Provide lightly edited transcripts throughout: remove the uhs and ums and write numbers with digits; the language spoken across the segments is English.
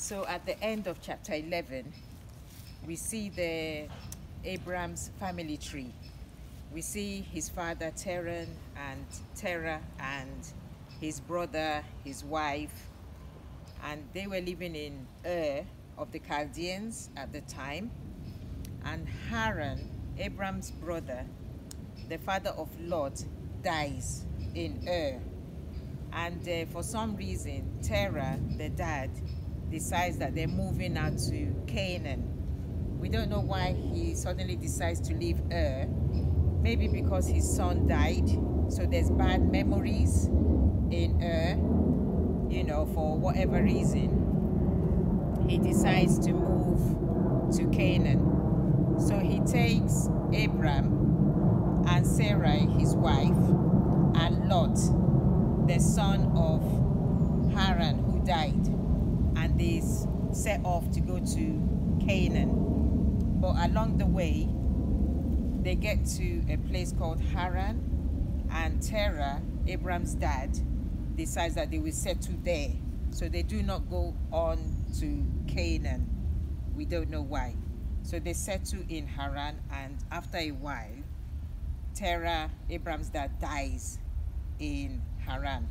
So at the end of chapter 11, we see the Abram's family tree. We see his father Terah and his brother, his wife, and they were living in Ur of the Chaldeans at the time. And Haran, Abram's brother, the father of Lot, dies in Ur. And for some reason, Terah, the dad, decides that they're moving out to Canaan. We don't know why he suddenly decides to leave Ur. Maybe because his son died, so there's bad memories in Ur, you know, for whatever reason. He decides to move to Canaan. So he takes Abram and Sarai, his wife, and Lot, the son of Haran, who died, and they set off to go to Canaan. But along the way, they get to a place called Haran, and Terah, Abram's dad, decides that they will settle there. So they do not go on to Canaan. We don't know why. So they settle in Haran, and after a while, Terah, Abram's dad, dies in Haran.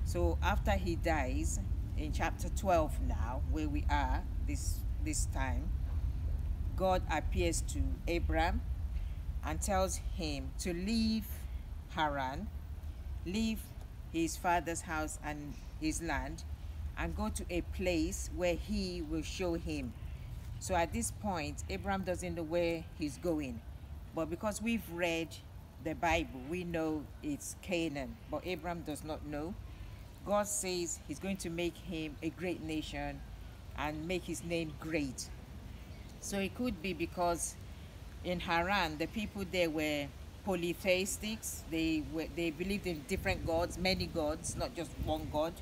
So after he dies, in chapter 12 now, where we are this time, God appears to Abram and tells him to leave Haran, leave his father's house and his land, and go to a place where he will show him. So at this point, Abram doesn't know where he's going. But because we've read the Bible, we know it's Canaan. But Abram does not know. God says he's going to make him a great nation and make his name great. So it could be because in Haran, the people there were polytheistics. They believed in different gods, many gods, not just one God.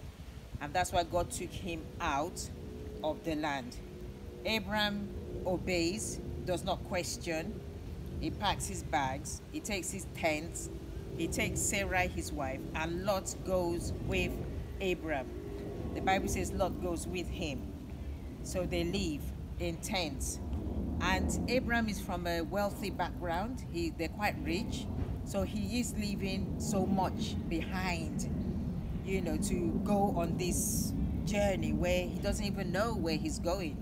And that's why God took him out of the land. Abram obeys, does not question. He packs his bags, he takes his tents, he takes Sarai, his wife, and Lot goes with Abram. The Bible says Lot goes with him. So they live in tents. And Abram is from a wealthy background. They're quite rich. So he is leaving so much behind, you know, to go on this journey where he doesn't even know where he's going.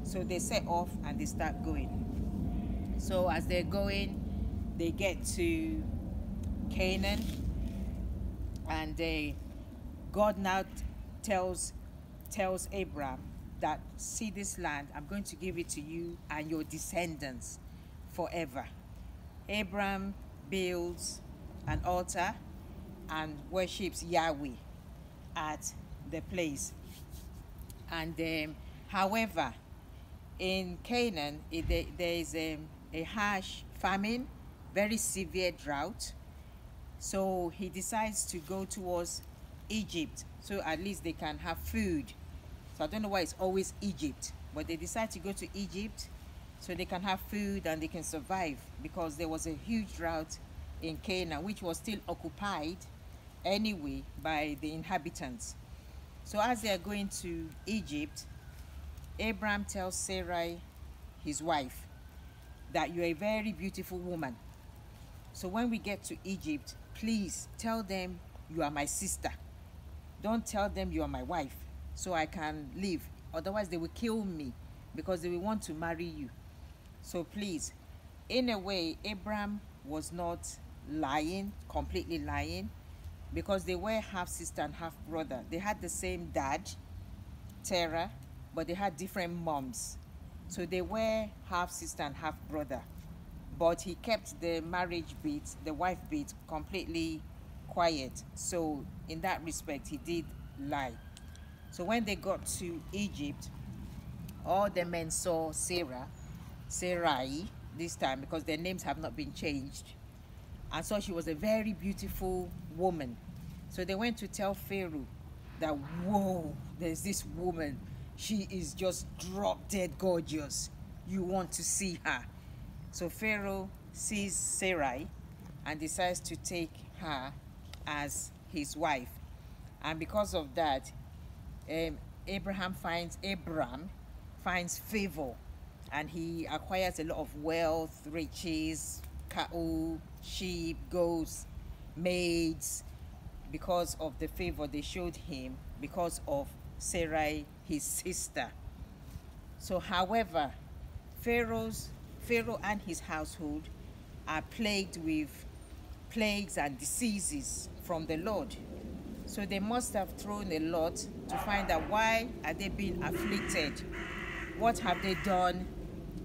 So they set off and they start going. So as they're going, they get to Canaan, and God now tells Abram that, see this land, I'm going to give it to you and your descendants forever. Abram builds an altar and worships Yahweh at the place. And however, in Canaan, there is a harsh famine, very severe drought. So he decides to go towards Egypt, so at least they can have food. So I don't know why it's always Egypt, but they decide to go to Egypt so they can have food and they can survive, because there was a huge drought in Canaan, which was still occupied anyway by the inhabitants. So as they are going to Egypt, Abram tells Sarai, his wife, that you're a very beautiful woman. So when we get to Egypt, please tell them you are my sister. Don't tell them you are my wife, so I can live. Otherwise they will kill me, because they will want to marry you. So please, in a way, Abram was not lying, completely lying, because they were half sister and half brother. They had the same dad, Terah, but they had different moms. So they were half sister and half brother. But he kept the marriage bit, the wife bit, completely quiet. So in that respect, he did lie. So when they got to Egypt, all the men saw Sarai this time, because their names have not been changed, and so she was a very beautiful woman. So they went to tell Pharaoh that, whoa, there's this woman. She is just drop dead gorgeous. You want to see her. So Pharaoh sees Sarai and decides to take her as his wife. And because of that, Abram finds favor, and he acquires a lot of wealth, riches, cattle, sheep, goats, maids, because of the favor they showed him because of Sarai, his sister. So, however, Pharaoh and his household are plagued with plagues and diseases from the Lord. So they must have thrown a lot to find out why are they being afflicted. What have they done?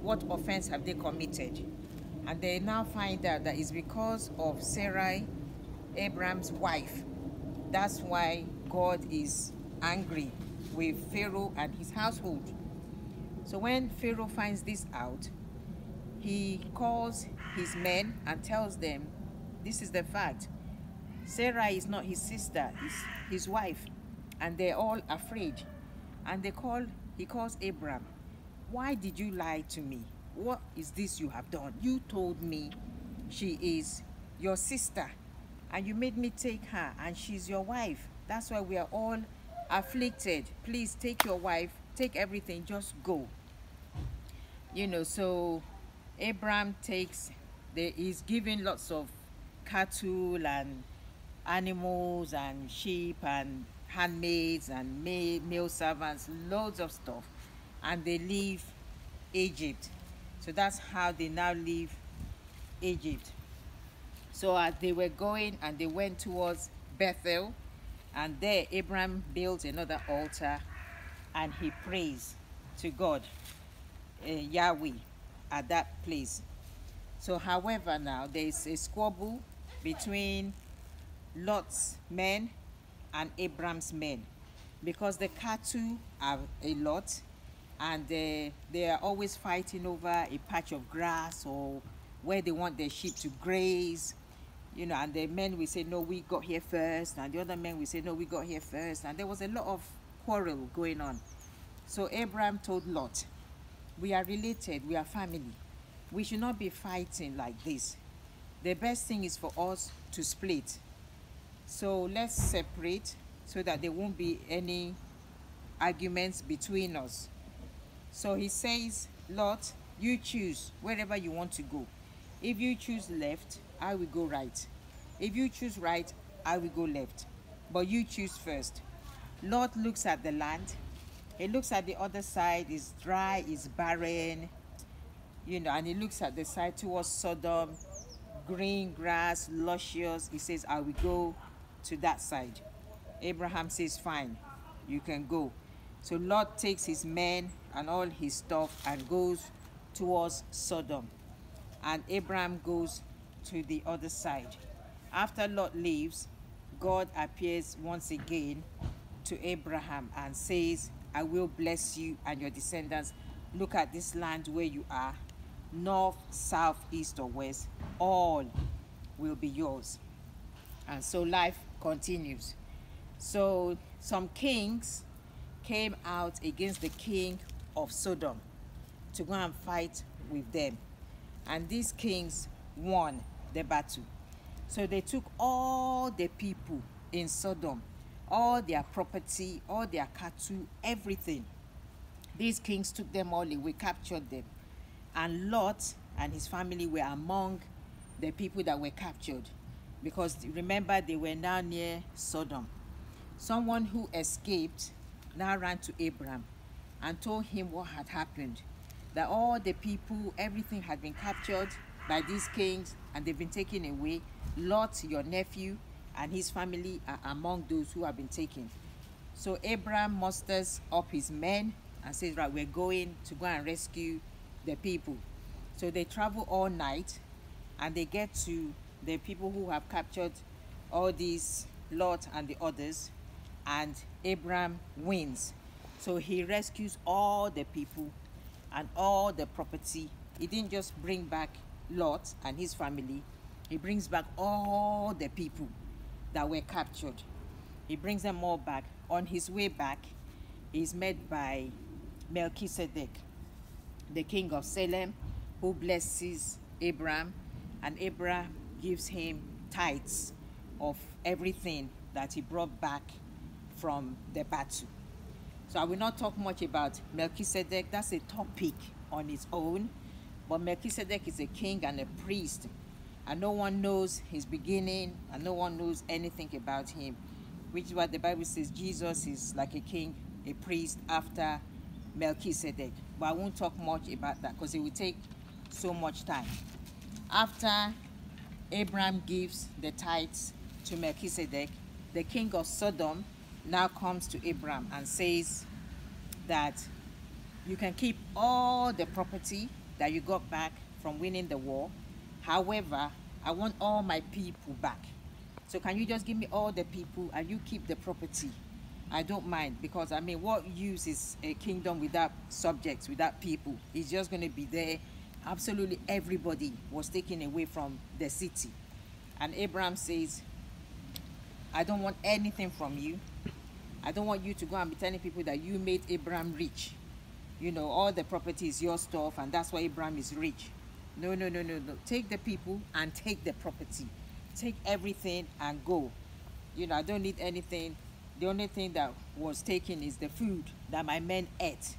What offense have they committed? And they now find out that it's because of Sarai, Abram's wife. That's why God is angry with Pharaoh and his household. So when Pharaoh finds this out, he calls his men and tells them, this is the fact. Sarai is not his sister, it's his wife. And they're all afraid. And he calls Abram. Why did you lie to me? What is this you have done? You told me she is your sister, and you made me take her, and she's your wife. That's why we are all afflicted. Please take your wife, take everything, just go. So Abram he's given lots of cattle and animals and sheep and handmaids and male servants, loads of stuff, and they leave Egypt. So that's how they now leave Egypt. So as they were going, and they went towards Bethel, and there Abram built another altar, and he prays to God, Yahweh, at that place. So however, now there is a squabble between Lot's men and Abram's men, because the cattle are a lot, and they are always fighting over a patch of grass or where they want their sheep to graze. And the men will say, no, we got here first, and the other men will say, no, we got here first, and there was a lot of quarrel going on. So Abram told Lot, we are related, we are family, we should not be fighting like this. The best thing is for us to split. So let's separate so that there won't be any arguments between us. So he says, Lot, you choose wherever you want to go. If you choose left, I will go right. If you choose right, I will go left. But you choose first. Lot looks at the land. He looks at the other side. It's dry, it's barren. And he looks at the side towards Sodom. Green grass, luscious. He says, I will go to that side. Abraham says, fine, you can go. So Lot takes his men and all his stuff and goes towards Sodom. And Abraham goes to the other side. After Lot leaves, God appears once again to Abraham and says, I will bless you and your descendants. Look at this land where you are. North, south, east, or west, all will be yours. And so life continues. So some kings came out against the king of Sodom to go and fight with them. And these kings won the battle. So they took all the people in Sodom, all their property, all their cattle, everything. These kings took them all away, captured them. And Lot and his family were among the people that were captured, because remember, they were now near Sodom. Someone who escaped now ran to Abram and told him what had happened, that all the people, everything had been captured by these kings and they've been taken away. Lot, your nephew, and his family are among those who have been taken. So Abram musters up his men and says, right, we're going to go and rescue the people. So they travel all night and they get to the people who have captured all these, Lot and the others, and Abram wins. So he rescues all the people and all the property. He didn't just bring back Lot and his family. He brings back all the people that were captured. He brings them all back. On his way back, he's met by Melchizedek, the king of Salem, who blesses Abram, and Abram gives him tithes of everything that he brought back from the battle. So I will not talk much about Melchizedek. That's a topic on its own. But Melchizedek is a king and a priest. And no one knows his beginning, and no one knows anything about him. Which is what the Bible says Jesus is like a king, a priest after Melchizedek. But I won't talk much about that because it will take so much time. After Abram gives the tithes to Melchizedek, the king of Sodom now comes to Abram and says that you can keep all the property that you got back from winning the war. However, I want all my people back. So can you just give me all the people and you keep the property? I don't mind, because I mean, what use is a kingdom without subjects, without people? It's just going to be there. Absolutely everybody was taken away from the city. And Abraham says, I don't want anything from you. I don't want you to go and be telling people that you made Abraham rich. You know, all the property is your stuff and that's why Abraham is rich. No. Take the people and take the property. Take everything and go. You know, I don't need anything. The only thing that was taken is the food that my men ate,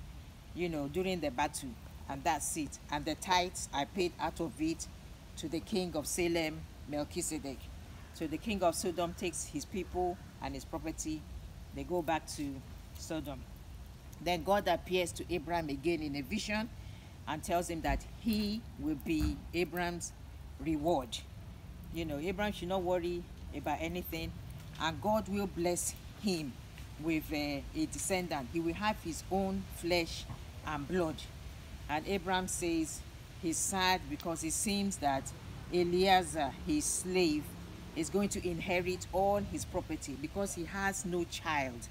you know, during the battle. And that's it. And the tithes I paid out of it to the king of Salem, Melchizedek. So the king of Sodom takes his people and his property. They go back to Sodom. Then God appears to Abraham again in a vision and tells him that he will be Abraham's reward. You know, Abraham should not worry about anything, and God will bless him with a descendant. He will have his own flesh and blood. And Abraham says he's sad because it seems that Eliezer, his slave, is going to inherit all his property because he has no child.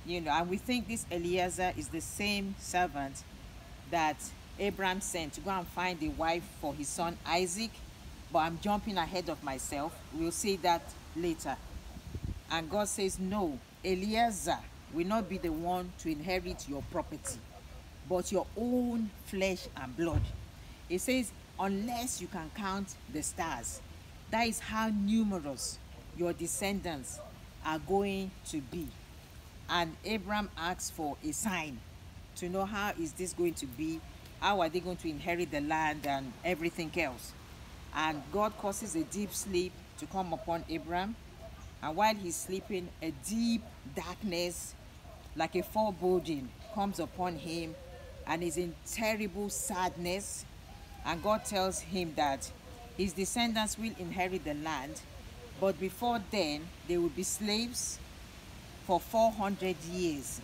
You know, and we think this Eliezer is the same servant that Abraham sent to go and find a wife for his son Isaac. But I'm jumping ahead of myself. We'll see that later. And God says, no, Eliezer will not be the one to inherit your property, but your own flesh and blood. It says, unless you can count the stars. That is how numerous your descendants are going to be. And Abraham asks for a sign to know how is this going to be, how are they going to inherit the land and everything else. And God causes a deep sleep to come upon Abraham. And while he's sleeping, a deep darkness, like a foreboding, comes upon him, and he's in terrible sadness. And God tells him that his descendants will inherit the land, but before then, they will be slaves for 400 years.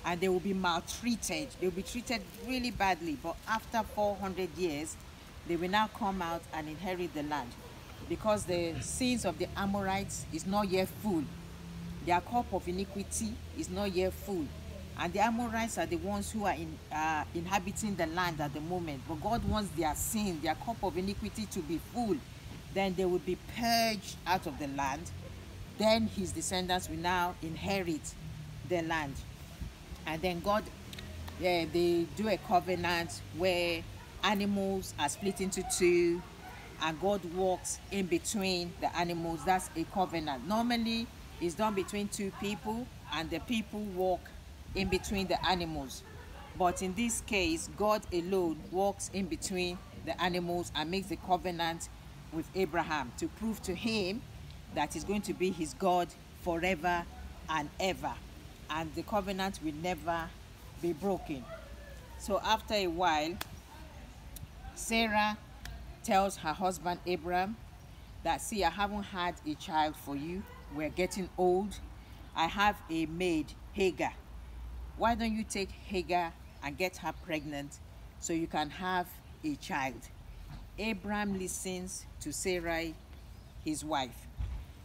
And they will be maltreated. They will be treated really badly. But after 400 years, they will now come out and inherit the land, because the sins of the Amorites is not yet full. Their cup of iniquity is not yet full. And the Amorites are the ones who are inhabiting the land at the moment. But God wants their sin, their cup of iniquity to be full. Then they will be purged out of the land. Then his descendants will now inherit the land. And then God, they do a covenant where animals are split into two, and God walks in between the animals. That's a covenant. Normally, it's done between two people, and the people walk in between the animals. But in this case, God alone walks in between the animals and makes the covenant with Abraham to prove to him that he's going to be his God forever and ever. And the covenant will never be broken. So after a while, Sarah tells her husband Abram that, see, I haven't had a child for you. We're getting old. I have a maid, Hagar. Why don't you take Hagar and get her pregnant so you can have a child? Abram listens to Sarai, his wife,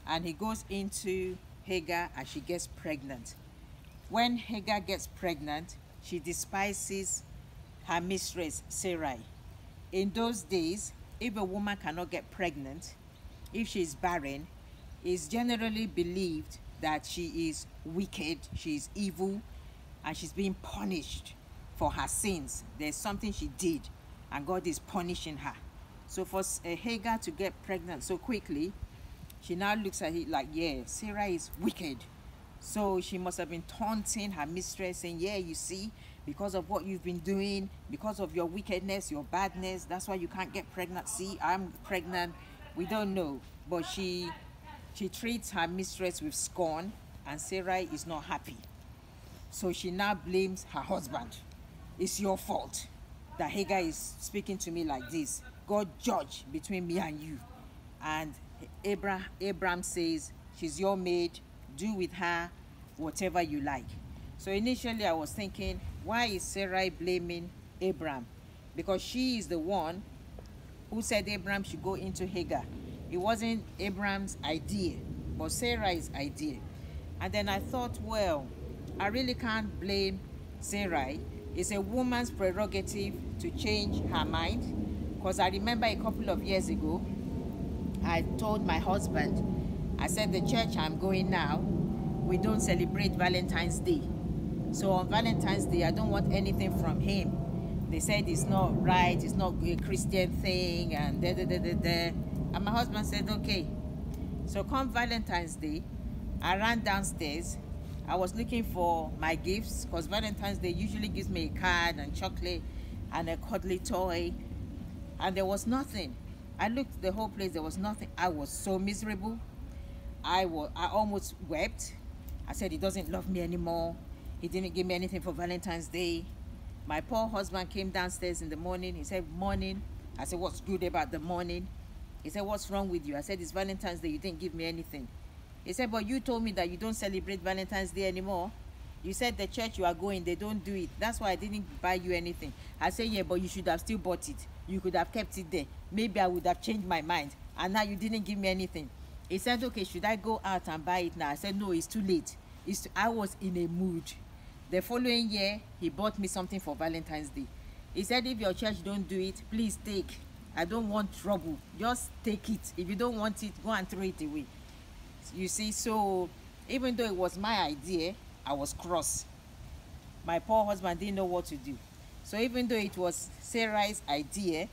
and he goes into Hagar and she gets pregnant. When Hagar gets pregnant, she despises her mistress, Sarai. In those days, if a woman cannot get pregnant, if she is barren, it's generally believed that she is wicked, she is evil, and she's being punished for her sins. There's something she did, and God is punishing her. So for Hagar to get pregnant so quickly, she now looks at it like, yeah, Sarah is wicked. So she must have been taunting her mistress, saying, yeah, you see, because of what you've been doing, because of your wickedness, your badness, that's why you can't get pregnant. See, I'm pregnant. We don't know. But she treats her mistress with scorn, and Sarai is not happy. So she now blames her husband. It's your fault that Hagar is speaking to me like this. God judge between me and you. And Abram says, she's your maid, do with her whatever you like. So initially I was thinking, why is Sarai blaming Abram? Because she is the one who said Abram should go into Hagar. It wasn't Abram's idea, but Sarai's idea. And then I thought, well, I really can't blame Sarai. It's a woman's prerogative to change her mind. Because I remember a couple of years ago, I told my husband, I said, the church I'm going now, we don't celebrate Valentine's Day. So on Valentine's Day, I don't want anything from him. They said it's not right, it's not a Christian thing, and da. And my husband said, okay. So come Valentine's Day, I ran downstairs. I was looking for my gifts, because Valentine's Day usually gives me a card and chocolate and a cuddly toy, and there was nothing. I looked the whole place, there was nothing. I was so miserable. I almost wept. I said, he doesn't love me anymore. He didn't give me anything for Valentine's Day. My poor husband came downstairs in the morning. He said, morning. I said, what's good about the morning? He said, what's wrong with you? I said, it's Valentine's Day, you didn't give me anything. He said, but you told me that you don't celebrate Valentine's Day anymore. You said the church you are going, they don't do it. That's why I didn't buy you anything. I said, yeah, but you should have still bought it. You could have kept it there. Maybe I would have changed my mind. And now you didn't give me anything. He said, okay, should I go out and buy it now? I said, no, it's too late. I was in a mood. The following year, he bought me something for Valentine's Day. He said, if your church don't do it, please take. I don't want trouble. Just take it. If you don't want it, go and throw it away. You see, so even though it was my idea, I was cross. My poor husband didn't know what to do. So even though it was Sarai's idea,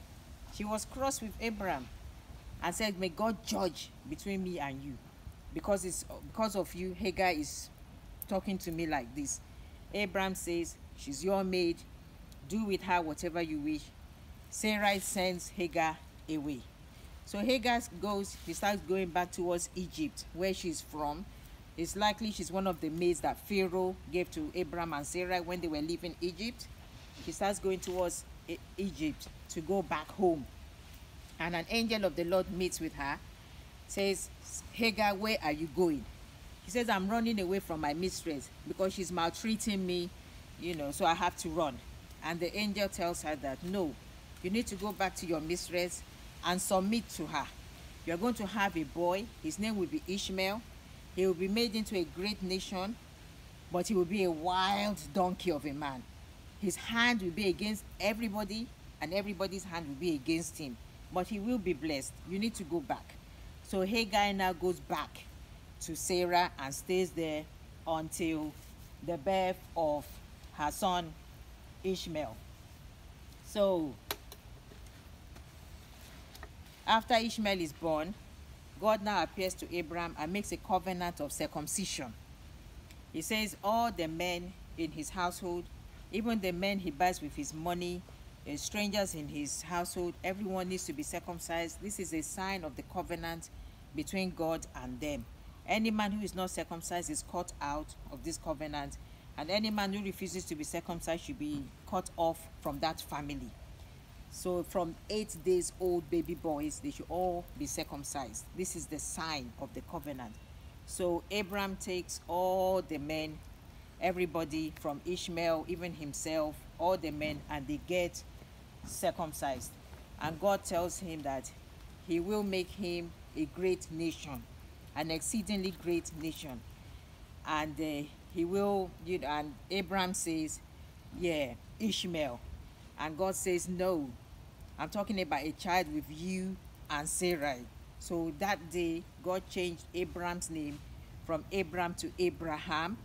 she was cross with Abram and said, may God judge between me and you. Because of you, Hagar is talking to me like this. Abram says, she's your maid. Do with her whatever you wish. Sarai sends Hagar away. So Hagar she starts going back towards Egypt, where she's from. It's likely she's one of the maids that Pharaoh gave to Abram and Sarai when they were leaving Egypt. She starts going towards Egypt to go back home. And an angel of the Lord meets with her, says, Hagar, where are you going? She says, I'm running away from my mistress because she's maltreating me, so I have to run. And the angel tells her that, no, you need to go back to your mistress and submit to her. You're going to have a boy. His name will be Ishmael. He will be made into a great nation, but he will be a wild donkey of a man. His hand will be against everybody, and everybody's hand will be against him. But he will be blessed. You need to go back. So Hagar now goes back to Sarah and stays there until the birth of her son Ishmael. So after Ishmael is born, God now appears to Abram and makes a covenant of circumcision. He says all the men in his household, even the men he buys with his money, strangers in his household, everyone needs to be circumcised. This is a sign of the covenant between God and them. Any man who is not circumcised is cut out of this covenant, and any man who refuses to be circumcised should be cut off from that family. So from 8 days old baby boys, they should all be circumcised. This is the sign of the covenant. So Abram takes all the men, everybody from Ishmael, even himself, all the men, and they get circumcised. And God tells him that he will make him a great nation, an exceedingly great nation. And he will, and Abram says, yeah, Ishmael. And God says, no, I'm talking about a child with you and Sarai. So that day, God changed Abram's name from Abram to Abraham,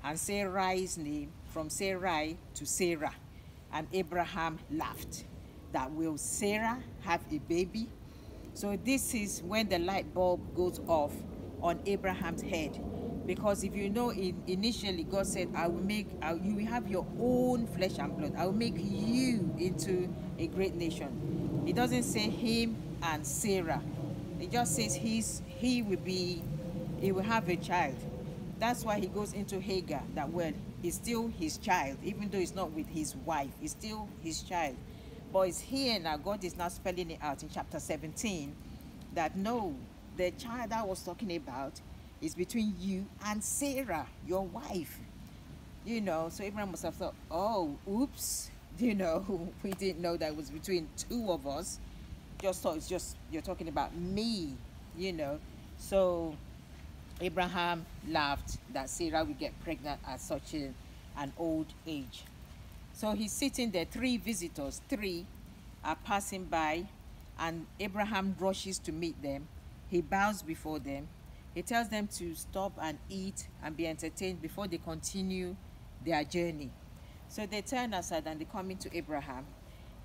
and Sarai's name from Sarai to Sarah. And Abraham laughed. That will Sarah have a baby? So this is when the light bulb goes off on Abraham's head, Because if you know, initially God said, I will make, you will have your own flesh and blood. I will make you into a great nation. It doesn't say him and Sarah. It just says he will have a child. That's why he goes into Hagar, that well, he's still his child, even though he's not with his wife, he's still his child. But it's here now, God is now spelling it out in chapter 17, that no, the child I was talking about is between you and Sarah, your wife. You know, so Abraham must have thought, oh, oops, you know, we didn't know that it was between two of us. Just thought it's just, you're talking about me, you know. So Abraham laughed that Sarah would get pregnant at such an old age. So he's sitting there, three visitors, three are passing by, and Abraham rushes to meet them. He bows before them. He tells them to stop and eat and be entertained before they continue their journey. So they turn aside and they come into Abraham.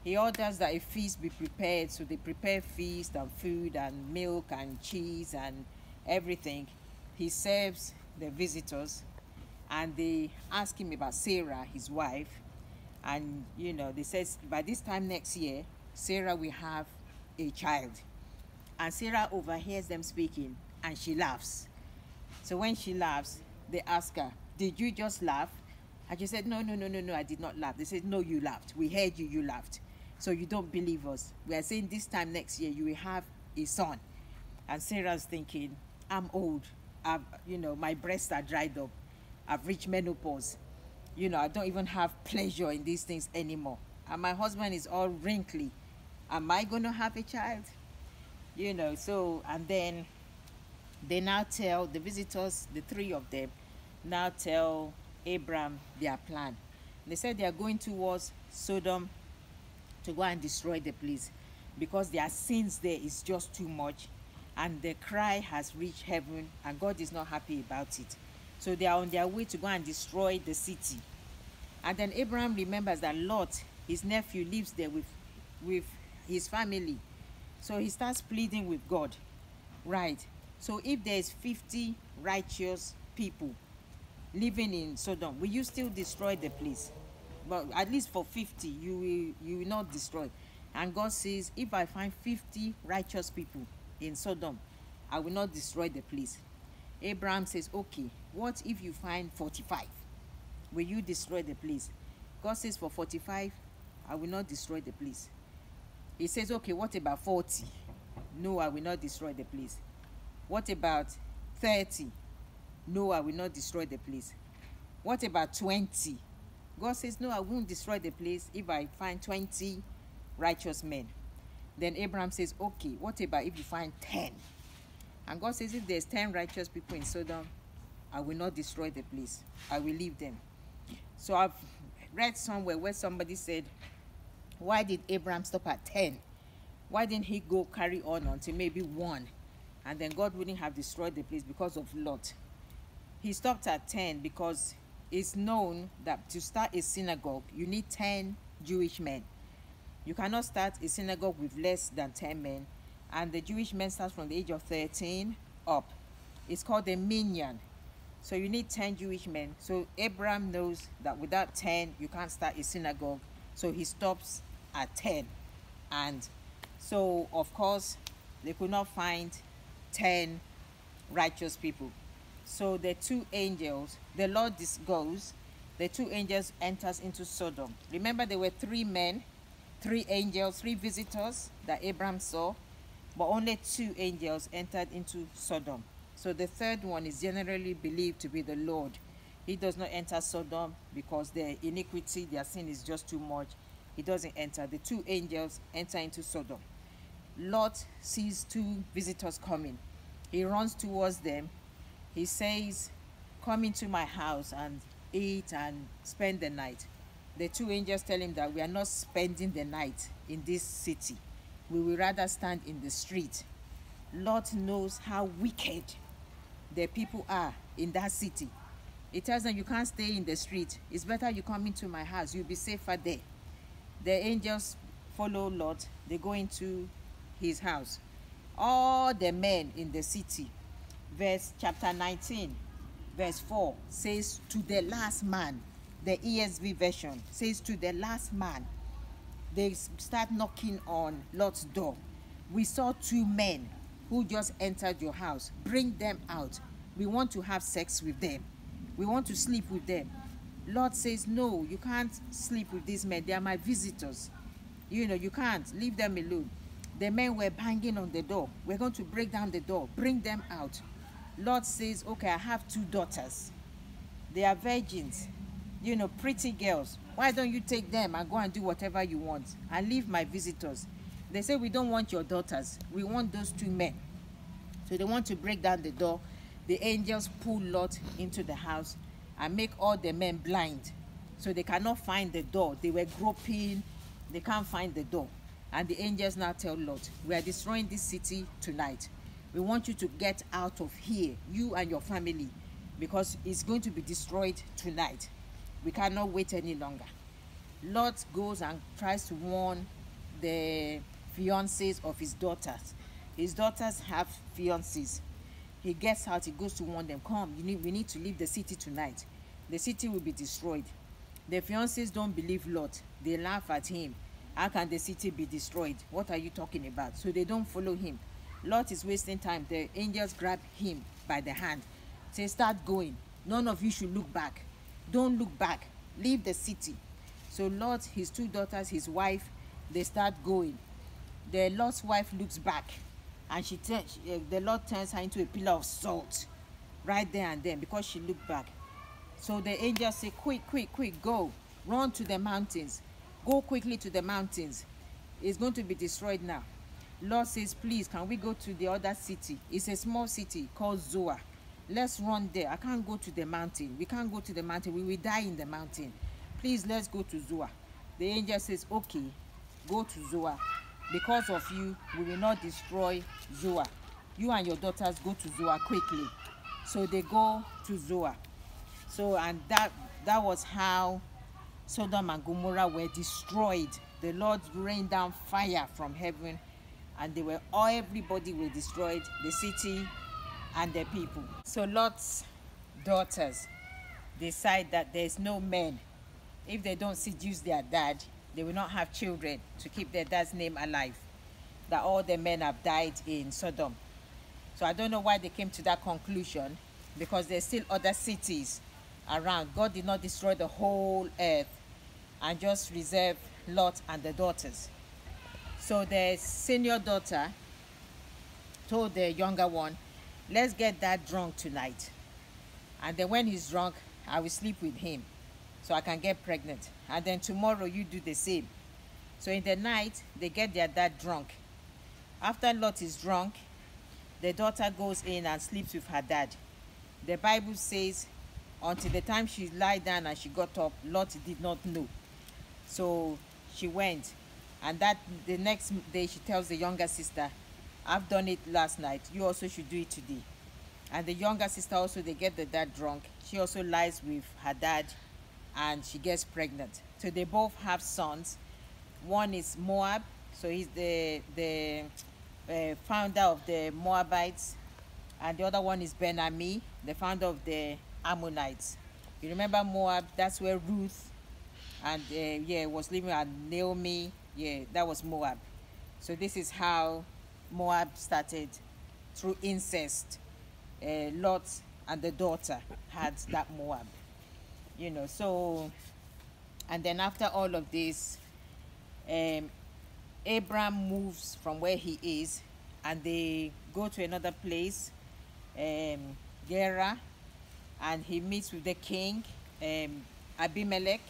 He orders that a feast be prepared. So they prepare feast and food and milk and cheese and everything. He serves the visitors, and they ask him about Sarah, his wife. And, you know, they says by this time next year, Sarah will have a child. And Sarah overhears them speaking, and she laughs. So when she laughs, they ask her, did you just laugh? And she said, no, I did not laugh. They said, no, you laughed. We heard you, you laughed. So you don't believe us. We are saying this time next year, you will have a son. And Sarah's thinking, I'm old. You know, my breasts are dried up. I've reached menopause. You know, I don't even have pleasure in these things anymore. And my husband is all wrinkly. Am I going to have a child? You know, so, and then they now tell the visitors, the three of them, now tell Abram their plan. They said they are going towards Sodom to go and destroy the place because their sins there is just too much, and the cry has reached heaven, and God is not happy about it. So they are on their way to go and destroy the city. And then Abraham remembers that Lot, his nephew, lives there with his family. So he starts pleading with God. Right. So if there's 50 righteous people living in Sodom, will you still destroy the place? But at least for 50, you will not destroy. And God says, if I find 50 righteous people in Sodom, I will not destroy the place. Abraham says, okay, what if you find 45? Will you destroy the place? God says, for 45, I will not destroy the place. He says, okay, what about 40? No, I will not destroy the place. What about 30? No, I will not destroy the place. What about 20? God says, no, I won't destroy the place if I find 20 righteous men. Then Abraham says, okay, what about if you find 10? And God says, if there's 10 righteous people in Sodom, I will not destroy the place. I will leave them. So I've read somewhere where somebody said, why did Abraham stop at 10? Why didn't he go carry on until maybe 1? And then God wouldn't have destroyed the place because of Lot. He stopped at 10 because it's known that to start a synagogue, you need 10 Jewish men. You cannot start a synagogue with less than 10 men. And the Jewish men start from the age of 13 up. It's called a minyan. So you need 10 Jewish men. So Abraham knows that without 10, you can't start a synagogue. So he stops at 10. And so, of course, they could not find 10 righteous people. So the two angels, the Lord goes, the two angels enters into Sodom. Remember, there were 3 men, 3 angels, 3 visitors that Abraham saw, but only 2 angels entered into Sodom. So the third one is generally believed to be the Lord. He does not enter Sodom because their iniquity, their sin is just too much. He doesn't enter. The 2 angels enter into Sodom. Lot sees 2 visitors coming. He runs towards them. He says, come into my house and eat and spend the night. The 2 angels tell him that we are not spending the night in this city. We will rather stand in the street. Lot knows how wicked the people are in that city. He tells them, you can't stay in the street. It's better you come into my house. You'll be safer there. The angels follow Lot. They go into his house. All the men in the city, chapter 19, verse 4 says, to the last man. The ESV version says, to the last man. They start knocking on Lot's door. We saw 2 men who just entered your house. Bring them out. We want to have sex with them. We want to sleep with them. Lot says, no, you can't sleep with these men. They are my visitors. You can't. Leave them alone. The men were banging on the door. We're going to break down the door. Bring them out. Lot says, okay, I have 2 daughters. They are virgins. Pretty girls. Why don't you take them and go and do whatever you want and leave my visitors? They say, we don't want your daughters. We want those 2 men. So they want to break down the door. The angels pull Lot into the house and make all the men blind. So they cannot find the door. They were groping. They can't find the door. And the angels now tell Lot, we are destroying this city tonight. We want you to get out of here, you and your family, because it's going to be destroyed tonight. We cannot wait any longer. Lot goes and tries to warn the fiancés of his daughters. His daughters have fiancés. He gets out, he goes to warn them, come, we need to leave the city tonight. The city will be destroyed. The fiancés don't believe Lot. They laugh at him. How can the city be destroyed? What are you talking about? So they don't follow him. Lot is wasting time. The angels grab him by the hand. Say, start going. None of you should look back. Don't look back. Leave the city. So Lot, his 2 daughters, his wife, they start going. The Lot's wife looks back, and the Lord turns her into a pillar of salt right there and then because she looked back. So the angels say, quick, quick, quick, go. Run to the mountains. Go quickly to the mountains. It's going to be destroyed now. Lot says, please, can we go to the other city? It's a small city called Zoar. Let's run there. I can't go to the mountain. We can't go to the mountain. We will die in the mountain. Please, let's go to Zoar. The angel says, okay, go to Zoar. Because of you, we will not destroy Zoar. You and your daughters go to Zoar quickly. So they go to Zoar. So, and that was how Sodom and Gomorrah were destroyed. The Lord rained down fire from heaven, and everybody were destroyed, the city and the people. So Lot's daughters decide that there's no men. If they don't seduce their dad, they will not have children to keep their dad's name alive. That all the men have died in Sodom. So I don't know why they came to that conclusion, because there's still other cities around. God did not destroy the whole earth and just reserve Lot and the daughters. So the senior daughter told the younger one, let's get Dad drunk tonight. And then when he's drunk, I will sleep with him so I can get pregnant. And then tomorrow you do the same. So in the night, they get their dad drunk. After Lot is drunk, the daughter goes in and sleeps with her dad. The Bible says until the time she lied down and she got up, Lot did not know. So she went, and the next day she tells the younger sister, I've done it last night, you also should do it today. And the younger sister also, they get the dad drunk. She also lies with her dad and she gets pregnant. So they both have sons. One is Moab, so he's the founder of the Moabites, and the other one is Ben-Ami, the founder of the Ammonites. You remember Moab? That's where Ruth and was living, and Naomi. Yeah, that was Moab. So this is how Moab started, through incest. Lot and the daughter had that Moab. So, and then after all of this, Abram moves from where he is, and they go to another place, Gomorrah, and he meets with the king, Abimelech.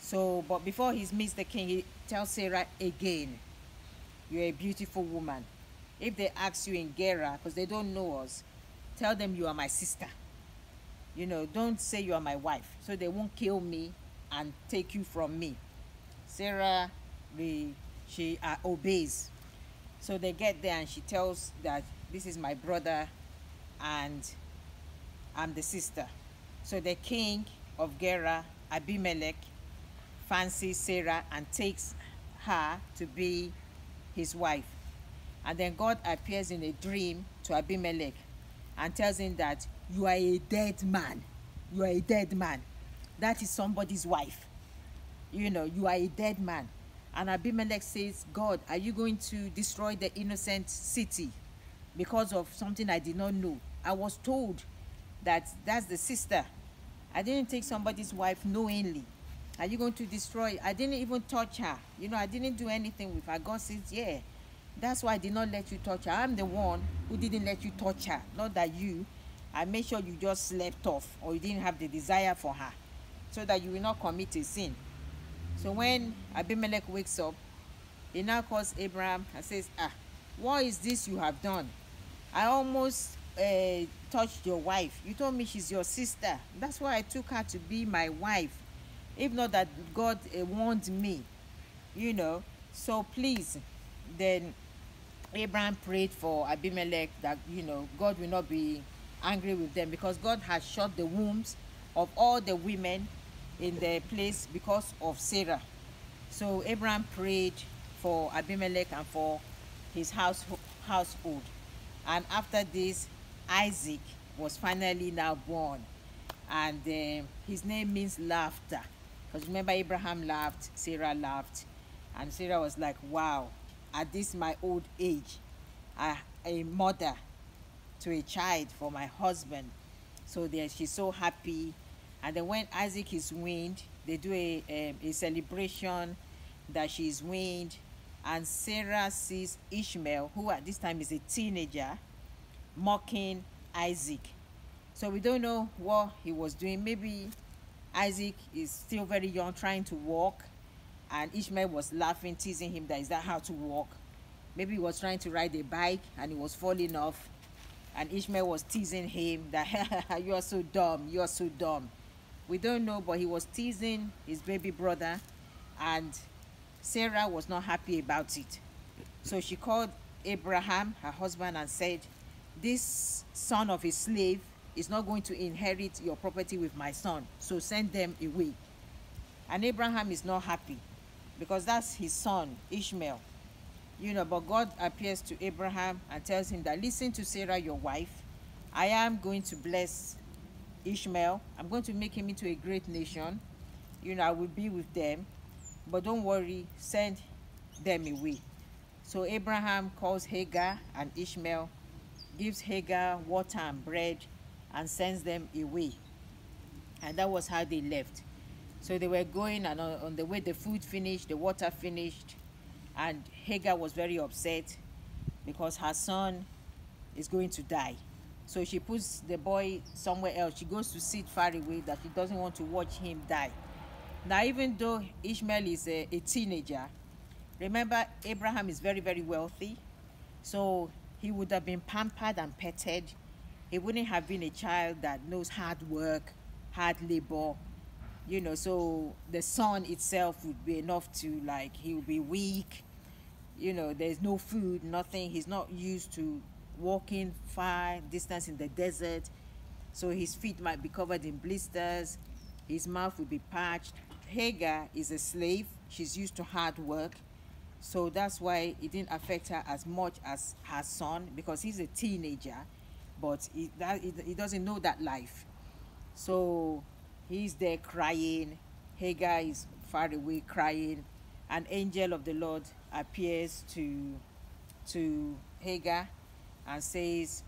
So, but before he meets the king, he tells Sarah again, you're a beautiful woman. If they ask you in Gomorrah, because they don't know us, tell them you are my sister. Don't say you are my wife, so they won't kill me and take you from me. Sarah, she obeys. So they get there and she tells that this is my brother and I'm the sister. So the king of Gomorrah, Abimelech, fancies Sarah and takes her to be his wife. And then God appears in a dream to Abimelech and tells him that you are a dead man. You are a dead man. That is somebody's wife. You know, you are a dead man. And Abimelech says, God, are you going to destroy the innocent city because of something I did not know? I was told that that's the sister. I didn't take somebody's wife knowingly. Are you going to destroy? I didn't even touch her. You know, I didn't do anything with her. God says, yeah, that's why I did not let you touch her. I'm the one who didn't let you touch her. Not that you. I made sure you just slept off or you didn't have the desire for her so that you will not commit a sin. So when Abimelech wakes up, he now calls Abram and says, what is this you have done? I almost touched your wife. You told me she's your sister. That's why I took her to be my wife. If not that God warned me, you know. So please, then Abraham prayed for Abimelech that, you know, God will not be angry with them because God has shut the wombs of all the women in the place because of Sarah. So Abraham prayed for Abimelech and for his household. And after this, Isaac was finally now born. And his name means laughter. Because remember, Abraham laughed, Sarah laughed. And Sarah was like, wow, at this my old age, a mother to a child for my husband. So there, she's so happy. And then when Isaac is weaned, they do a celebration that she's weaned. And Sarah sees Ishmael, who at this time is a teenager, mocking Isaac. So we don't know what he was doing. Maybe Isaac is still very young, trying to walk, and Ishmael was laughing, teasing him that is that how to walk. Maybe he was trying to ride a bike and he was falling off, and Ishmael was teasing him that you are so dumb, you are so dumb. We don't know, but he was teasing his baby brother, and Sarah was not happy about it. So she called Abraham, her husband, and said, this son of a slave is not going to inherit your property with my son, so send them away. And Abraham is not happy because that's his son, Ishmael. You know, but God appears to Abraham and tells him that, listen to Sarah, your wife. I am going to bless Ishmael. I'm going to make him into a great nation. You know, I will be with them. But don't worry, send them away. So Abraham calls Hagar and Ishmael, gives Hagar water and bread, and sends them away. And that was how they left. So they were going, and on the way the food finished, the water finished, and Hagar was very upset because her son is going to die. So she puts the boy somewhere else. She goes to sit far away, that she doesn't want to watch him die. Now, even though Ishmael is a teenager, remember, Abraham is very, very wealthy. So he would have been pampered and petted. He wouldn't have been a child that knows hard work, hard labor. You know, so the son itself would be enough to, like, he would be weak. You know, there's no food, nothing. He's not used to walking far distance in the desert. So his feet might be covered in blisters. His mouth would be parched. Hagar is a slave. She's used to hard work. So that's why it didn't affect her as much as her son, because he's a teenager, but he doesn't know that life. So he's there crying. Hagar is far away crying. An angel of the Lord appears to Hagar and says,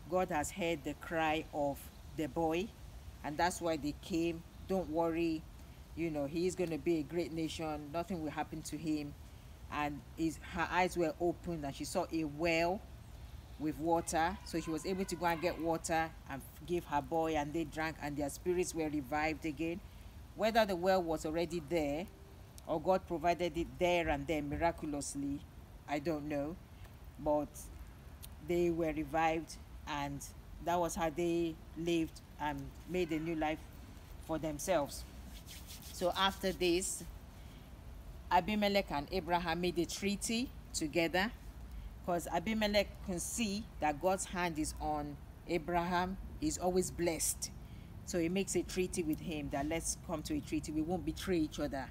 God has heard the cry of the boy, and that's why they came. Don't worry, you know, he is going to be a great nation. Nothing will happen to him. And her eyes were opened, and she saw a well with water. So she was able to go and get water and give her boy, and they drank, and their spirits were revived again. Whether the well was already there or God provided it there and then miraculously, I don't know. But they were revived, and that was how they lived and made a new life for themselves. So after this, Abimelech and Abraham made a treaty together, because Abimelech can see that God's hand is on Abraham. He's always blessed. So he makes a treaty with him that let's come to a treaty. We won't betray each other.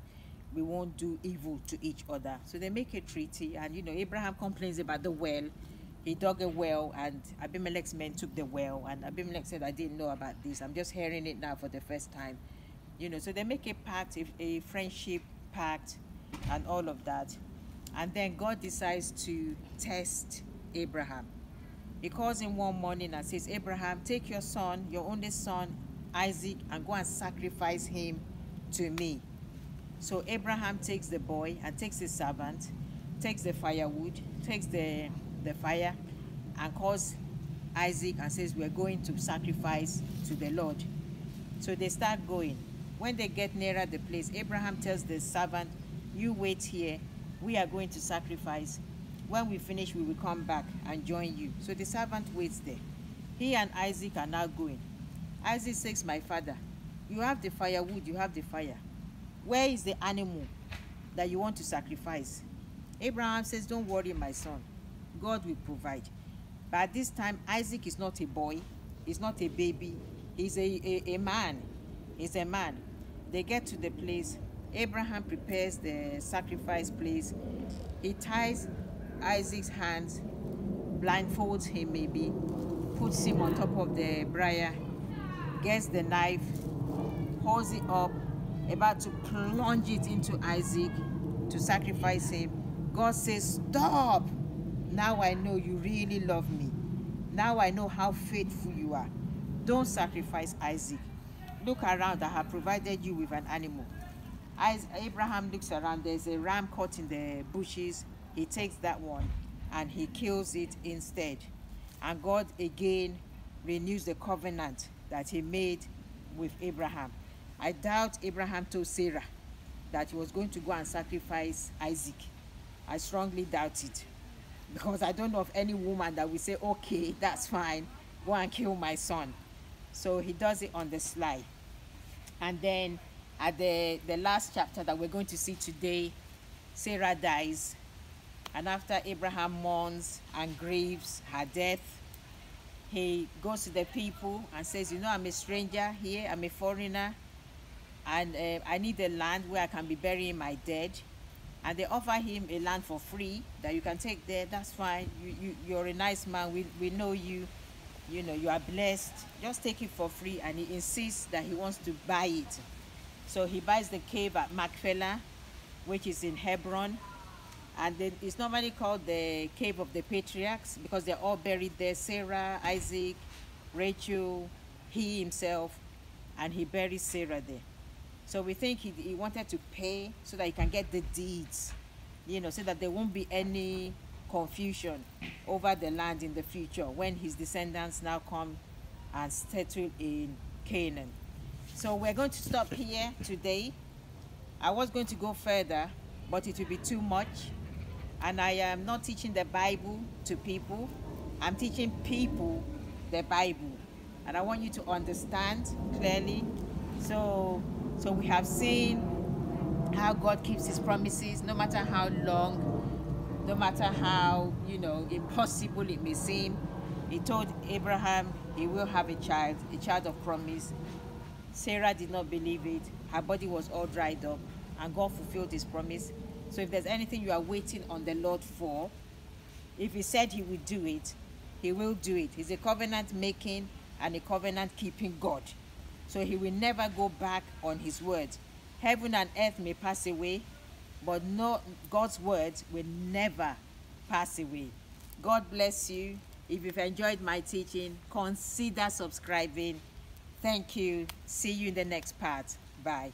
We won't do evil to each other. So they make a treaty, and you know, Abraham complains about the well. he dug a well, and Abimelech's men took the well, and Abimelech said, I didn't know about this, I'm just hearing it now for the first time. So they make a pact, a friendship pact, and all of that. And then God decides to test Abraham. He calls him one morning and says, Abraham, take your son, your only son, Isaac, and go and sacrifice him to me. So Abraham takes the boy and takes his servant, takes the firewood, takes the fire, and calls Isaac and says, we're going to sacrifice to the Lord. So they start going. When they get nearer the place, Abraham tells the servant, you wait here, we are going to sacrifice. When we finish, we will come back and join you. So the servant waits there. He and Isaac are now going. Isaac says, my father, you have the firewood, you have the fire. Where is the animal that you want to sacrifice? Abraham says, don't worry, my son. God will provide. But at this time, Isaac is not a boy. He's not a baby. He's a man. He's a man. They get to the place. Abraham prepares the sacrifice place. He ties Isaac's hands, blindfolds him maybe, puts him on top of the briar, gets the knife, holds it up, about to plunge it into Isaac to sacrifice him. God says, stop! Now I know you really love me. Now I know how faithful you are. Don't sacrifice Isaac. Look around, I have provided you with an animal. Abraham looks around, there's a ram caught in the bushes. He takes that one and he kills it instead. And God again renews the covenant that he made with Abraham. I doubt Abraham told Sarah that he was going to go and sacrifice Isaac. I strongly doubt it, because I don't know of any woman that will say, okay, that's fine, go and kill my son. So he does it on the sly. And then at the last chapter that we're going to see today, Sarah dies. And after Abraham mourns and grieves her death, he goes to the people and says, I'm a stranger here, I'm a foreigner, and I need a land where I can be burying my dead. And they offer him a land for free that you can take there. That's fine. You're a nice man. We know you. You are blessed. Just take it for free. And he insists that he wants to buy it. So he buys the cave at Machpelah, which is in Hebron. And then it's normally called the Cave of the Patriarchs because they're all buried there. Sarah, Isaac, Rachel, he himself, and he buries Sarah there. So we think he wanted to pay so that he can get the deeds, so that there won't be any confusion over the land in the future when his descendants now come and settle in Canaan. So we're going to stop here today. I was going to go further, but it will be too much. And I am not teaching the Bible to people. I'm teaching people the Bible. And I want you to understand clearly. So we have seen how God keeps his promises, no matter how long, no matter how, impossible it may seem. He told Abraham he will have a child of promise. Sarah did not believe it. Her body was all dried up, and God fulfilled his promise. So if there's anything you are waiting on the Lord for, if he said he will do it, he will do it. He's a covenant making and a covenant keeping God. So he will never go back on his word. Heaven and earth may pass away, but God's words will never pass away. God bless you. If you've enjoyed my teaching, consider subscribing. Thank you. See you in the next part. Bye.